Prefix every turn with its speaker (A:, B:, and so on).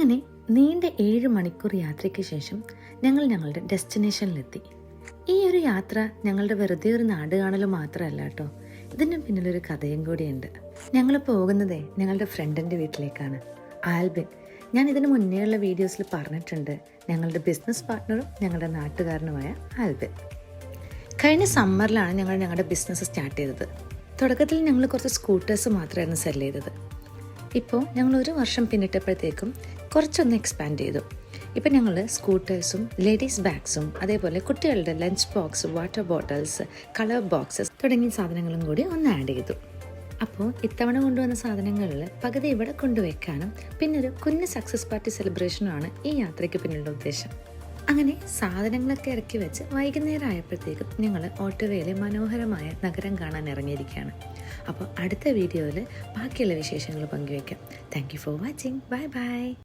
A: അങ്ങനെ നീണ്ട 7 മണിക്കൂർ യാത്രയ്ക്ക് ശേഷം ഞങ്ങൾ ഞങ്ങളുടെ ഡെസ്റ്റിനേഷനിലെത്തി. ഈ ഒരു യാത്ര ഞങ്ങളുടെ വെറുതെ ഒരു നാട് കാണൽ മാത്രമല്ല കേട്ടോ, ഇതിന് പിന്നിലൊരു കഥയും കൂടിയുണ്ട്. ഞങ്ങൾ പോകുന്നതേ ഞങ്ങളുടെ ഫ്രണ്ടിൻ്റെ വീട്ടിലേക്കാണ്, ആൽബിൻ. ഞാൻ ഇതിന് മുന്നേയുള്ള വീഡിയോസിൽ പറഞ്ഞിട്ടുണ്ട്, ഞങ്ങളുടെ ബിസിനസ് പാർട്ട്ണറും ഞങ്ങളുടെ നാട്ടുകാരനുമായ ആൽബിൻ. കഴിഞ്ഞ സമ്മറിലാണ് ഞങ്ങൾ ഞങ്ങളുടെ ബിസിനസ് സ്റ്റാർട്ട് ചെയ്തത്. തുടക്കത്തിൽ ഞങ്ങൾ കുറച്ച് സ്കൂട്ടേഴ്സ് മാത്രമായിരുന്നു സെൽ ചെയ്തത്. ഇപ്പോൾ ഞങ്ങൾ 1 വർഷം പിന്നിട്ടപ്പോഴത്തേക്കും കുറച്ചൊന്ന് എക്സ്പാൻഡ് ചെയ്തു. ഇപ്പം ഞങ്ങൾ സ്കൂട്ടേഴ്സും ലേഡീസ് ബാഗ്സും അതേപോലെ കുട്ടികളുടെ lunch box, water bottles, colour boxes തുടങ്ങിയ സാധനങ്ങളും കൂടി ഒന്ന് ആഡ് ചെയ്തു. അപ്പോൾ ഇത്തവണ കൊണ്ടുവന്ന സാധനങ്ങളിൽ പകുതി ഇവിടെ കൊണ്ടുവയ്ക്കാനും പിന്നെ ഒരു കുഞ്ഞ് സക്സസ് പാർട്ടി സെലിബ്രേഷനുമാണ് ഈ യാത്രയ്ക്ക് പിന്നിലുള്ള ഉദ്ദേശം. അങ്ങനെ സാധനങ്ങളൊക്കെ ഇറക്കി വെച്ച് വൈകുന്നേരം ആയപ്പോഴത്തേക്കും ഞങ്ങൾ ഓട്ടോവയിലെ മനോഹരമായ നഗരം കാണാൻ ഇറങ്ങിയിരിക്കുകയാണ്. അപ്പോൾ അടുത്ത വീഡിയോയിൽ ബാക്കിയുള്ള വിശേഷങ്ങൾ പങ്കുവയ്ക്കാം. Thank you for watching. Bye bye.